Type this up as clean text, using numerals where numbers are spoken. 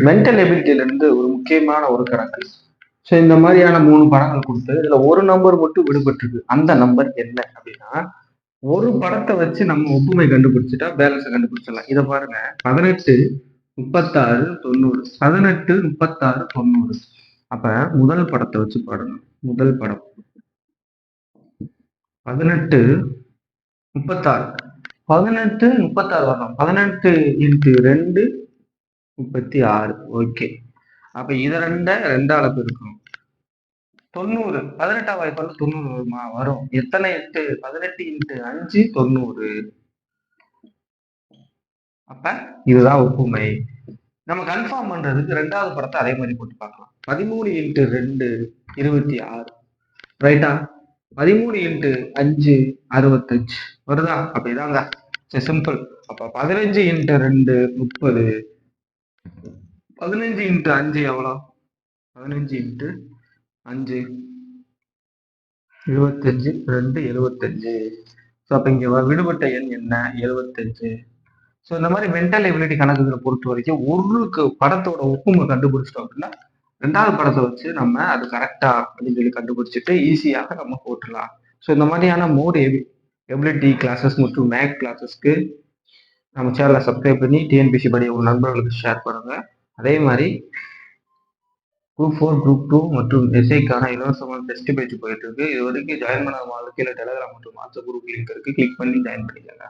Mental எபிலிட்டியில இருந்து ஒரு முக்கியமான ஒரு கணக்கு. ஸோ இந்த மாதிரியான 3 படங்கள் கொடுத்து இதுல ஒரு நம்பர் மட்டும் விடுபட்டிருக்கு. அந்த நம்பர் என்ன அப்படின்னா, ஒரு படத்தை வச்சு நம்ம ஒப்புமை கண்டுபிடிச்சிட்டா பேலன்ஸை கண்டுபிடிச்சிடலாம். இதை பாருங்க, 18, 36, 90. 18, 36, 90. அப்ப முதல் படத்தை வச்சு பாருங்க. முதல் படம் 18, 36. 18, 36 வரணும். 18 × 2 36. ஓகே. அப்ப இதை ரெண்டால பெருக்கணும். 90. 18ஆம் வாய்ப்பாடு 90 வருமா? வரும். எத்தனை 8? 18 × 5 90. அப்ப இதுதான் ஒப்புமை. நம்ம கன்ஃபார்ம் பண்றதுக்கு ரெண்டாவது படத்தை அதே மாதிரி போட்டு பார்க்கலாம். 13 × 2 26. ரைட்டா? 13 × 5 65 வருதா? அப்ப இதாங்க சிம்பிள். அப்ப 15 × 2 30. 15 × 5 எவ்வளோ? 15 × 5 25, 2 75. ஸோ அப்போ இங்கே விடுபட்ட எண் என்ன? 75. ஸோ இந்த மாதிரி மென்டல் எபிலிட்டி கணக்குகளை பொறுத்த வரைக்கும் ஒரு படத்தோட ஒப்புமை கண்டுபிடிச்சிட்டோம் அப்படின்னா ரெண்டாவது படத்தை வச்சு நம்ம அது கரெக்டா அப்படின்னு சொல்லி கண்டுபிடிச்சிட்டு ஈஸியாக நம்ம போட்டுடலாம். ஸோ இந்த மாதிரியான மோர் எபிலிட்டி கிளாஸஸ் மற்றும் மேக் கிளாஸஸ்க்கு நம்ம சேனலை சப்ஸ்கிரைப் பண்ணி டிஎன்பிசி படி உங்கள் நண்பர்களுக்கு ஷேர் பண்ணுங்க. அதே மாதிரி குரூப் 4, குரூப் 2 மற்றும் எஸ்ஐக்கான இலவசமான டெஸ்ட் பேஜ் போயிட்டு இருக்கு. இது வரைக்கும் ஜாயின் பண்ணாத வாழ்க்கையில் டெலிகிராம் மற்றும் வாட்ஸ்அப் குரூப் லிங்க் இருக்கு. கிளிக் பண்ணி ஜாயின் பண்ணிக்கோங்க.